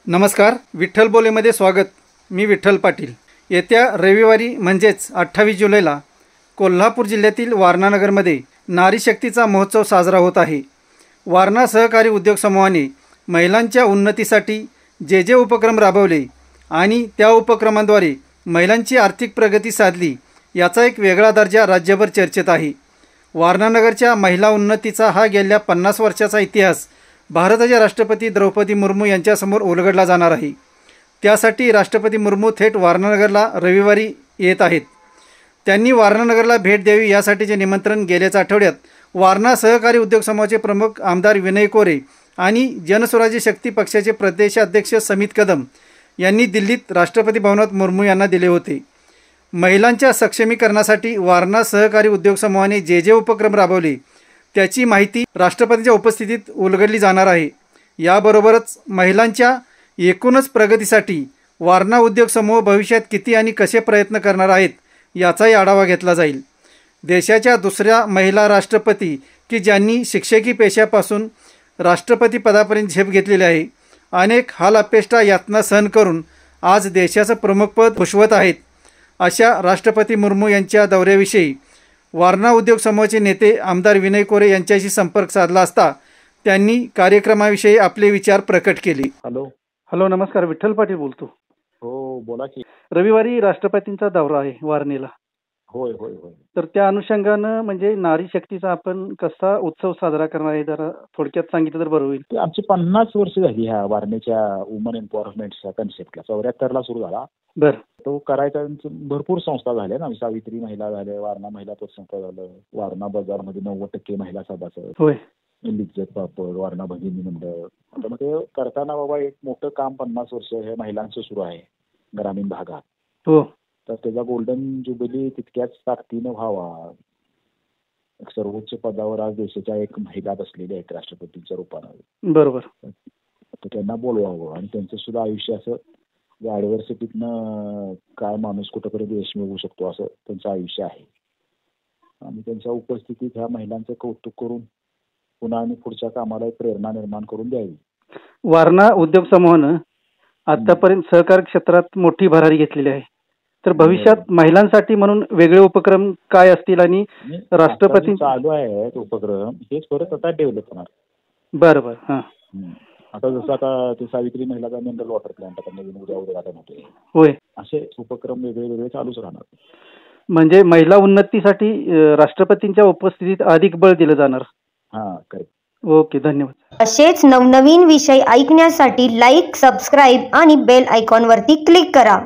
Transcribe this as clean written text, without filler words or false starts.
नमस्कार, विठ्ठल बोलेमध्ये स्वागत। मी विठ्ठल पाटील। येत्या रविवारी म्हणजेच 28 जुलैला कोल्हापूर जिल्ह्यातील वारणा नगरमध्ये नारी शक्तीचा महोत्सव साजरा होत आहे। वारणा सहकारी उद्योग समूहाने महिलांच्या उन्नतीसाठी जे उपक्रम राबवले आणि त्या उपक्रमांद्वारे महिलांची आर्थिक प्रगती साधली याचा एक वेगळा दर्जा राज्यभर चर्चेत आहे। वारणा नगरच्या महिला उन्नतीचा हा गेल्या 50 वर्षाचा इतिहास भारताच्या राष्ट्रपती द्रौपदी मुर्मू यांच्यासमोर उलगडला जाणार आहे। त्यासाठी राष्ट्रपती मुर्मू थेट वारणा नगरला रविवारी येत आहेत। त्यांनी वारणा नगरला भेट द्यावी यासाठीचे निमंत्रण गेल्याच आठवड्यात वारणा सहकारी उद्योग समूहाचे प्रमुख आमदार विनय कोरे आणि जनस्वराज्य शक्ती पक्षाचे प्रदेशाध्यक्ष समित कदम यांनी दिल्लीत राष्ट्रपती भवनात मुर्मू यांना दिले होते। महिलांच्या सक्षमीकरणासाठी वारणा सहकारी उद्योग समूहाने जे उपक्रम राबवले त्याची माहिती राष्ट्रपतींच्या उपस्थितीत उलगडली जाणार आहे। याबरोबरच महिलांच्या एकूणच प्रगतीसाठी वारणा उद्योग समूह भविष्यात किती आणि कसे प्रयत्न करणार आहेत याचाही आढावा घेतला जाईल। देशाच्या दुसऱ्या महिला राष्ट्रपती की ज्यांनी शिक्षकी पेशापासून राष्ट्रपती पदापर्यंत झेप घेतलेली आहे, अनेक हाल अपेष्टा यातना सहन करून आज देशाचं प्रमुखपद भूषवत आहेत, अशा राष्ट्रपती मुर्मू यांच्या दौऱ्याविषयी वारणा उद्योग समूहाचे नेते आमदार विनय कोरे यांच्याशी संपर्क साधला असता त्यांनी कार्यक्रमाविषयी आपले विचार प्रकट केले। हॅलो, नमस्कार, विठ्ठल पाटील बोलतो। हो, बोला की। रविवारी राष्ट्रपतींचा दौरा आहे वारणेला। होय होय होय। तर त्या अनुषंगानं म्हणजे नारी शक्तीचा आपण कसा उत्सव साजरा करणार आहे जरा थोडक्यात सांगितलं तर बरं होईल। आमची 50 वर्ष झाली ह्या वारणेच्या वुमन एम्पॉवरमेंटच्या कन्सेप्टला। 74 ला सुरू झाला। बरं, तो करायचा भरपूर संस्था झाल्या ना, सावित्री महिला झाल्या, वारणा महिला पतसंस्था झालं, वारणा बाजारमध्ये 90% महिला सभासद, होय, लिज्जत पापड, वारणा भगिनी मंडळ। आता मग ते करताना बाबा एक मोठं काम 50 वर्ष हे महिलांचं सुरू आहे ग्रामीण भागात। हो, तर त्याचा गोल्डन जुबिली तितक्याच ताकदीनं व्हावा। सर्वोच्च पदावर आज देशाच्या एक महिला बसलेल्या आहेत राष्ट्रपतींच्या रूपानं। बरोबर, तर त्यांना बोलवावं आणि त्यांचं सुद्धा आयुष्य असं ॲडव्हर्सिटीतनं काय माणूस कुठंपर्यंत यश मिळवू शकतो असं त्यांचं आयुष्य आहे। आणि त्यांच्या उपस्थितीत ह्या महिलांचं कौतुक करून पुन्हा आणि पुढच्या कामाला एक प्रेरणा निर्माण करून द्यावी। वारणा उद्योग समूहानं आतापर्यंत सहकार क्षेत्रात मोठी भरारी घेतलेली आहे, तर भविष्यात महिलांसाठी म्हणून वेगळे उपक्रम काय असतील आणि राष्ट्रपती चालू आहेत उपक्रम हेच परत आता डेव्हलप होणार। बरं बरं, हां, आता जसं आता ते सावित्री महिला मिनरल वॉटर प्लांट आता नवीन उद्घाटन होते, होय, असे उपक्रम वेगळे वेगळे चालूच राहणार। म्हणजे महिला उन्नतीसाठी राष्ट्रपतींच्या उपस्थितीत अधिक बळ दिलं जाणार। हां, करेक्ट। ओके, धन्यवाद। असेच नवनवीन विषय ऐकण्यासाठी लाईक, सबस्क्राईब आणि बेल आयकॉनवरती क्लिक करा।